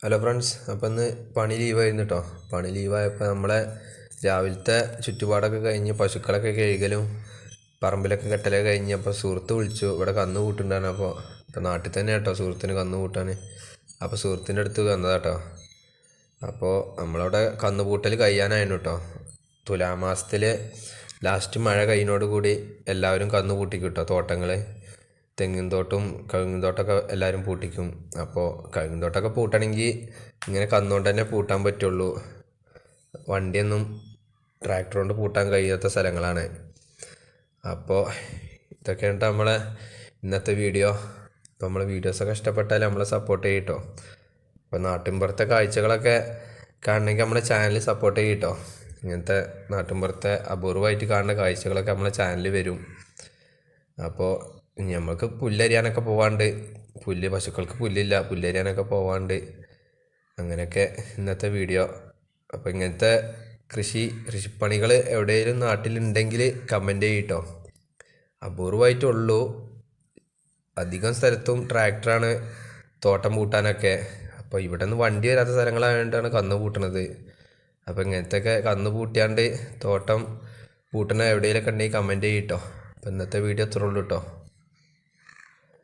Hello friends, അപ്പോൾ ഇന്ന് പണി ലീവായിരുന്നു കേട്ടോ. പണി ലീവായപ്പോൾ നമ്മളെ രാവിലത്തെ ചുറ്റുപാടൊക്കെ കഴിഞ്ഞ് പശുക്കളൊക്കെ കഴുകലും പറമ്പിലൊക്കെ കെട്ടലൊക്കെ കഴിഞ്ഞപ്പോൾ സുഹൃത്ത് വിളിച്ചു. ഇവിടെ കന്ന് കൂട്ടുണ്ടായിരുന്നു. ഇപ്പോൾ നാട്ടിൽ തന്നെ കേട്ടോ സുഹൃത്തിന് കന്ന് കൂട്ടാൻ. അപ്പോൾ സുഹൃത്തിൻ്റെ അടുത്ത് വന്നതാട്ടോ. അപ്പോൾ നമ്മളവിടെ കന്ന് കൂട്ടൽ കഴിയാനായിരുന്നു കേട്ടോ. തുലാമാസത്തിൽ ലാസ്റ്റ് മഴ കഴിഞ്ഞോട് കൂടി എല്ലാവരും കന്ന് കൂട്ടിക്കും കേട്ടോ. തോട്ടങ്ങൾ തെങ്ങിൻ തോട്ടവും കഴുങ്ങിൻ തോട്ടമൊക്കെ എല്ലാവരും പൂട്ടിക്കും. അപ്പോൾ കഴുങ്ങിൻ തോട്ടമൊക്കെ പൂട്ടണമെങ്കിൽ ഇങ്ങനെ കന്നുകൊണ്ട് തന്നെ പൂട്ടാൻ പറ്റുള്ളൂ. വണ്ടിയൊന്നും ട്രാക്ടർ കൊണ്ട് പൂട്ടാൻ കഴിയാത്ത സ്ഥലങ്ങളാണ്. അപ്പോൾ ഇതൊക്കെയാണ് നമ്മളെ ഇന്നത്തെ വീഡിയോ. അപ്പോൾ നമ്മളെ വീഡിയോസൊക്കെ ഇഷ്ടപ്പെട്ടാൽ നമ്മളെ സപ്പോർട്ട് ചെയ്യും കേട്ടോ. അപ്പോൾ നാട്ടിൻപുറത്തെ കാഴ്ചകളൊക്കെ കാണണമെങ്കിൽ നമ്മളെ ചാനൽ സപ്പോർട്ട് ചെയ്യും കേട്ടോ. ഇങ്ങനത്തെ നാട്ടിൻപുറത്തെ അപൂർവമായിട്ട് കാണുന്ന കാഴ്ചകളൊക്കെ നമ്മളെ ചാനലിൽ വരും. അപ്പോൾ നമുക്ക് പുല്ലരിയാനൊക്കെ പോവാണ്ട്, പശുക്കൾക്ക് പുല്ലില്ല, പുല്ലരിയാനൊക്കെ പോവാണ്ട്. അങ്ങനെയൊക്കെ ഇന്നത്തെ വീഡിയോ. അപ്പോൾ ഇങ്ങനത്തെ കൃഷിപ്പണികൾ എവിടെയെങ്കിലും നാട്ടിലുണ്ടെങ്കിൽ കമൻറ്റ് ചെയ്യട്ടോ. അപൂർവമായിട്ടുള്ളൂ. അധികം സ്ഥലത്തും ട്രാക്ടറാണ് തോട്ടം പൂട്ടാനൊക്കെ. അപ്പോൾ ഇവിടെ നിന്ന് വണ്ടി വരാത്ത സ്ഥലങ്ങളായതുകൊണ്ടാണ് കന്ന് പൂട്ടണത്. അപ്പോൾ ഇങ്ങനത്തെയൊക്കെ കന്ന് പൂട്ടിയാണ്ട് തോട്ടം പൂട്ടണ എവിടെയെങ്കിലൊക്കെ ഉണ്ടെങ്കിൽ കമൻറ്റ് ചെയ്യട്ടോ. അപ്പോൾ ഇന്നത്തെ വീഡിയോ അത്രേ ഉള്ളൂ കേട്ടോ.